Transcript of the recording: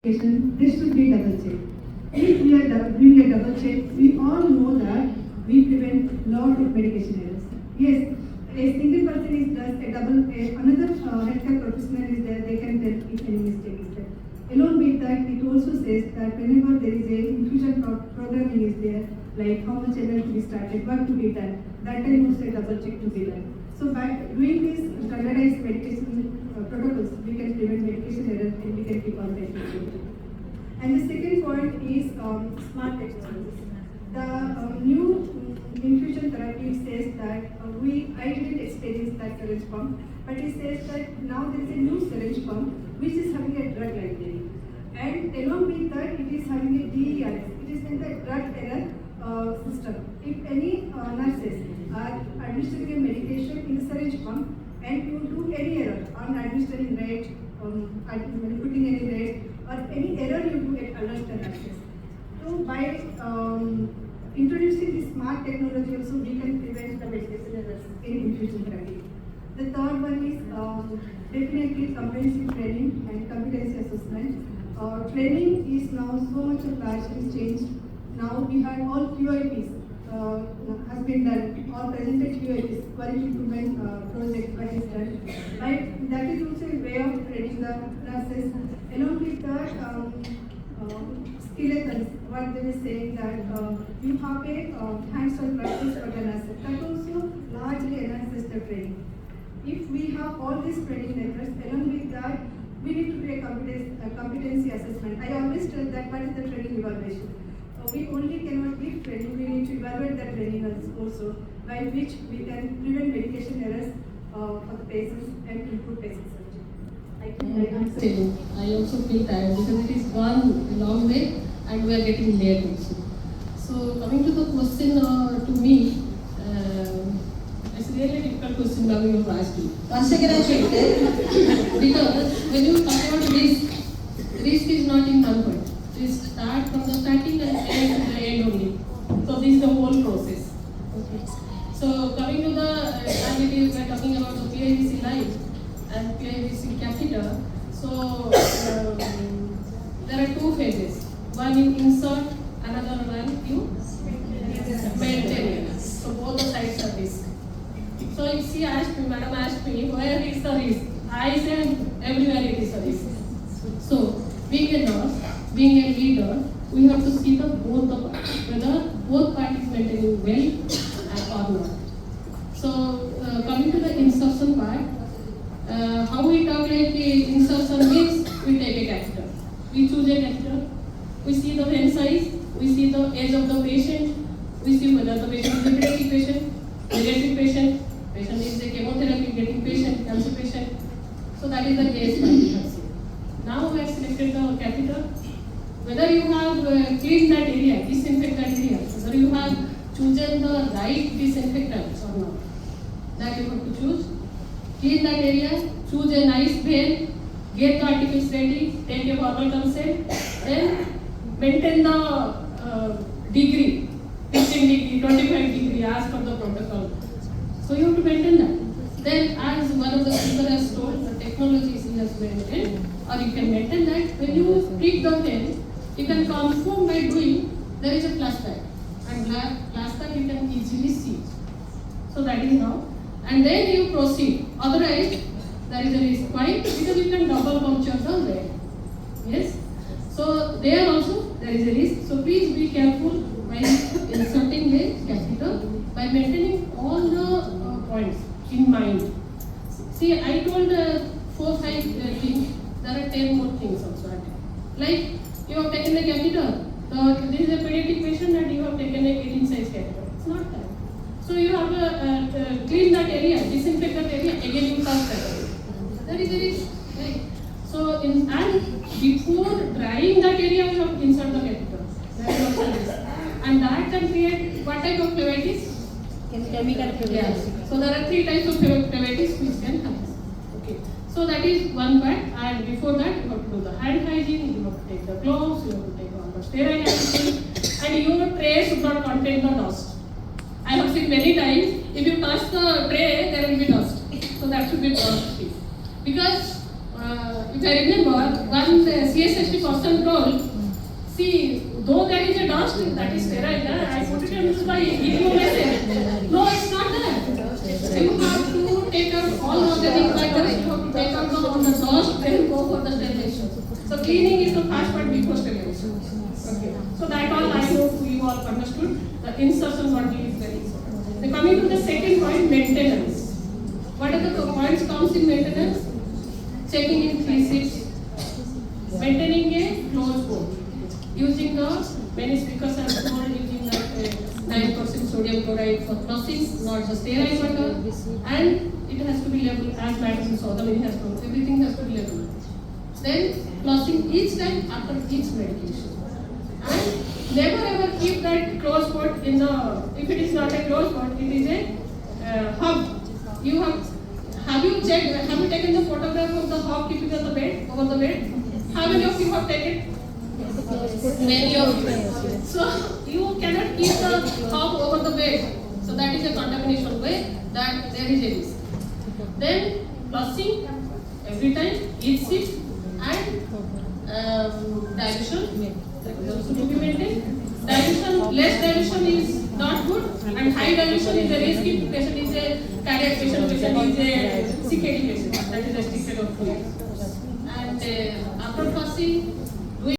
This should be double check. If we are doing a double check, we all know that we prevent lot of medication errors. Yes, a single person is does a double, another healthcare professional is there, they can tell if any mistake is there. Along with that, it also says that whenever there is a infusion programming is there, like how much energy to be started, what to be done, that time also a double check to be done. So by doing these standardized medication protocols, we can prevent medication errors and we can keep on medication. And the second point is smart technologies. The new infusion therapy says that I didn't experience that syringe pump, but it says that now there is a new syringe pump which is having a drug library. And along with that, it is having a DERS. It is in the drug error system. If any nurses are administering a medication in the syringe pump and you do any error on administering rate, putting any rate, or any error you do, it alerts the nurses. So by introducing this smart technology also, we can prevent the medication errors in infusion therapy. The third one is definitely comprehensive training and competency assessment. Training is now so much of largely changed. Now we have all QIPs has been done, all presented QIPs, quality improvement project that is done. Right? That is also a way of training the nurses. Along with that, skeletons, what they were saying that you have a hands-on practice for the nurses. That also largely enhances the training. If we have all these training methods, along with that, we need to do a competency assessment. I always tell that what is the training evaluation. We only cannot give training, we need to evaluate the training also, by which we can prevent medication errors for the patients and improve patient safety. I also feel tired because it is gone a long way and we are getting late also. So coming to the question to me, it's a really difficult question now you have asked me. Because when you talk about risk is not in one point. We start from the starting and end to the end only. So this is the whole process. Okay. So coming to the we are talking about the PIVC line and PIVC catheter. So there are two phases. One you insert, another one you maintain. So both the sides are risk. So she asked me, madam asked me, where is the risk? I said everywhere it is a risk. So being a nurse, being a leader, we have to see the both the parts, whether both parties maintaining well or not. So coming to the insertion part, how we talk like insertion means we take a catheter. We choose a catheter, we see the vein size, we see the age of the patient, we see whether the patient is a pediatric patient, pediatric patient, patient is a chemotherapy getting patient, cancer patient. So that is the case that we have seen. Now we have selected the catheter. Whether you have cleaned that area, disinfect that area, whether you have chosen the right disinfectants or not, that you have to choose. Clean that area, choose a nice vein, get the articles ready, take a verbal consent, then maintain the degree, 15 degree, 25 degree as per the protocol. So you have to maintain that. Then as one of the speakers has told, the technologies he has maintained, or you can maintain that when you prick the vein, you can confirm by doing there is a flashback, and flashback you can easily see. So that is how, and then you proceed. Otherwise, there is a risk. Why? Because you can double puncture the vein. Yes. So there also there is a risk. So please be careful while inserting a catheter by maintaining all the points in mind. See, I told 4-5 things. There are 10 more things also. Like you have taken a catheter. So this is a pediatric patient and you have taken a 18 size catheter. It's not that. So you have to clean that area, disinfect that area. Again you touch that area. That is a risk, right? So and before drying that area, you have to insert the catheter. That is also a risk. And that can create what type of phlebitis? Chemical phlebitis. Yes. So there are 3 types of phlebitis which can happen. Okay. So that is one part, and before that you have to do the hand hygiene, you have to take the gloves, you have to take all the sterile activity, and your tray should not contain the dust. I have seen many times, if you touch the tray, there will be dust. So that should be dust free. Because if I remember, one CSST person See, though there is a dust that is sterile, I put it in the message. No, it's not that. You have to take out all organic matters, you have to take out all the dust, then go for the sterilization. So cleaning is the first part before sterilization. Okay. So that all I hope you all understood. The insertion body is very important. Then coming to the second point, maintenance. What are the points comes in maintenance? Checking in 3 shifts. Maintaining a closed board. Using the, many speakers have told, using the 9% sodium chloride for flushing, not just sterile water, and it has to be labeled as Madison saw, the many has told, everything has to be labeled. Then flushing each time after each medication. And never ever keep that closed board in the, if it is not a closed board, it is a hub. You have you checked, have you taken the photograph of the hub keeping on the bed, over the bed? How many of you have taken? Many of you. So you cannot keep the hub over the bed. So that is a contamination way that there is a risk. Then flushing every time, each shift, and dilution also to be maintained. Dilution, less dilution is not good, and high dilution is a risk if patient is a cardiac patient is a CKD patient, that is restricted of fluid. And after flushing,